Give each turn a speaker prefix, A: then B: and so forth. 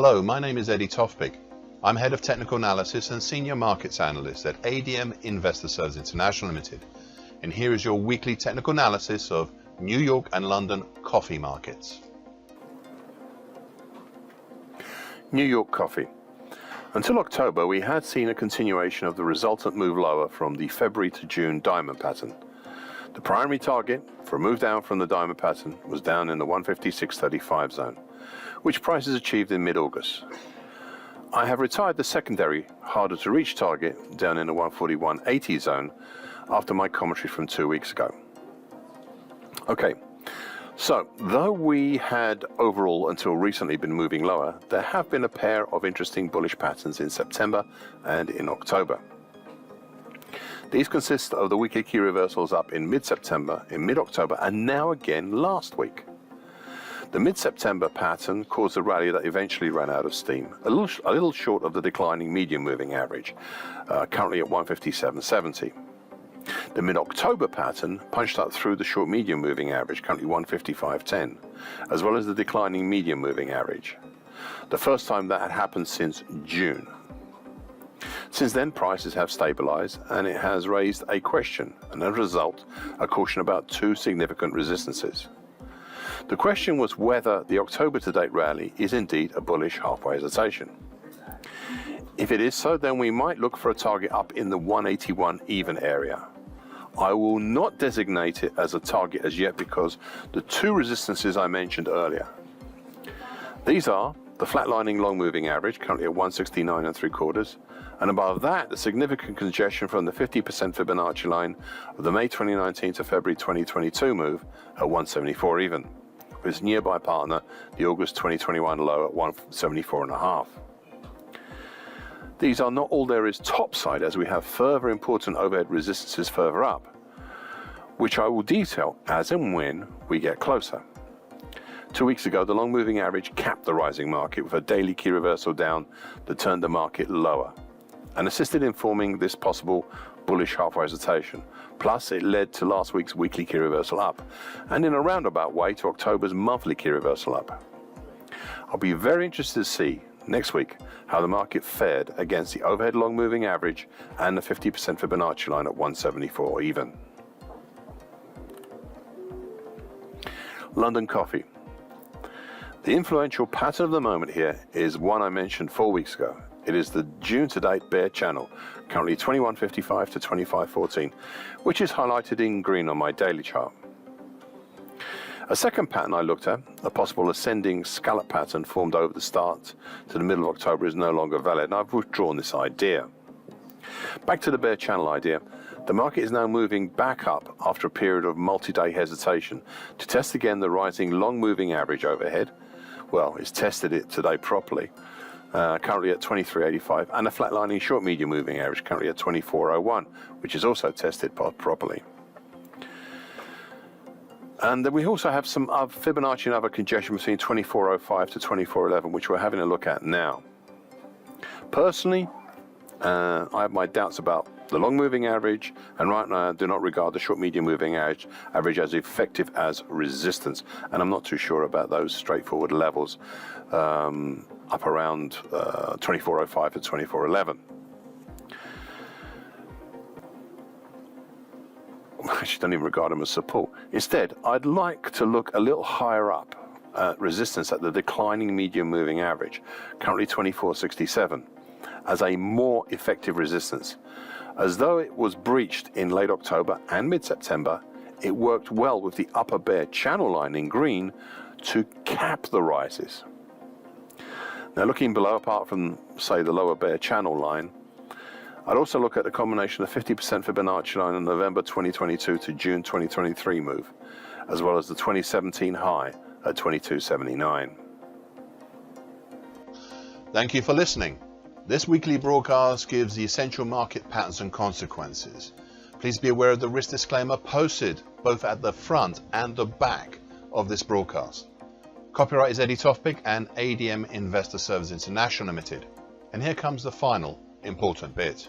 A: Hello, my name is Eddie Tofpik. I'm Head of Technical Analysis and Senior Markets Analyst at ADM Investor Services International Limited. And here is your weekly technical analysis of New York and London coffee markets.
B: New York coffee. Until October, we had seen a continuation of the resultant move lower from the February to June diamond pattern. The primary target for a move down from the diamond pattern was down in the 156.35 zone, which prices achieved in mid-August. I have retired the secondary, harder to reach target down in the 141.80 zone after my commentary from 2 weeks ago. Okay, so though we had overall until recently been moving lower, there have been a pair of interesting bullish patterns in September and in October. These consist of the weekly key reversals up in mid-September, in mid-October, and now again last week. The mid-September pattern caused a rally that eventually ran out of steam, a little short of the declining medium moving average, currently at 157.70. The mid-October pattern punched up through the short medium moving average, currently 155.10, as well as the declining medium moving average. The first time that had happened since June. Since then, prices have stabilized and it has raised a question, and as a result, a caution about two significant resistances. The question was whether the October to date rally is indeed a bullish halfway hesitation. If it is so, then we might look for a target up in the 181 even area. I will not designate it as a target as yet because the two resistances I mentioned earlier. These are the flatlining long moving average, currently at 169.75, and above that, the significant congestion from the 50% Fibonacci line of the May 2019 to February 2022 move at 174 even, with its nearby partner, the August 2021 low at 174.5. These are not all there is topside, as we have further important overhead resistances further up, which I will detail as and when we get closer. 2 weeks ago, the long moving average capped the rising market with a daily key reversal down that turned the market lower and assisted in forming this possible bullish halfway hesitation. Plus, it led to last week's weekly key reversal up, and in a roundabout way to October's monthly key reversal up. I'll be very interested to see next week how the market fared against the overhead long moving average and the 50% Fibonacci line at 174 even. London coffee. The influential pattern of the moment here is one I mentioned 4 weeks ago. It is the June to date bear channel, currently 21.55 to 25.14, which is highlighted in green on my daily chart. A second pattern I looked at, a possible ascending scallop pattern formed over the start to the middle of October, is no longer valid, and I've withdrawn this idea. Back to the bear channel idea, the market is now moving back up after a period of multi-day hesitation to test again the rising long moving average overhead. Well, it's tested it today properly, currently at 23.85, and a flatlining short medium moving average currently at 24.01, which is also tested properly. And then we also have some Fibonacci and other congestion between 24.05 to 24.11, which we're having a look at now. Personally, I have my doubts about the long moving average, and right now I do not regard the short medium moving average as effective as resistance, and I'm not too sure about those straightforward levels up around 24.05 to 24.11. I actually don't even regard them as support. Instead, I'd like to look a little higher up at resistance at the declining medium moving average, currently 24.67, as a more effective resistance. As though it was breached in late October and mid-September, it worked well with the upper bear channel line in green to cap the rises. Now looking below, apart from, say, the lower bear channel line, I'd also look at the combination of 50% Fibonacci line in November 2022 to June 2023 move, as well as the 2017 high at 22.79.
A: Thank you for listening. This weekly broadcast gives the essential market patterns and consequences. Please be aware of the risk disclaimer posted both at the front and the back of this broadcast. Copyright is Eddie Tofpik and ADM Investor Services International Limited. And here comes the final important bit.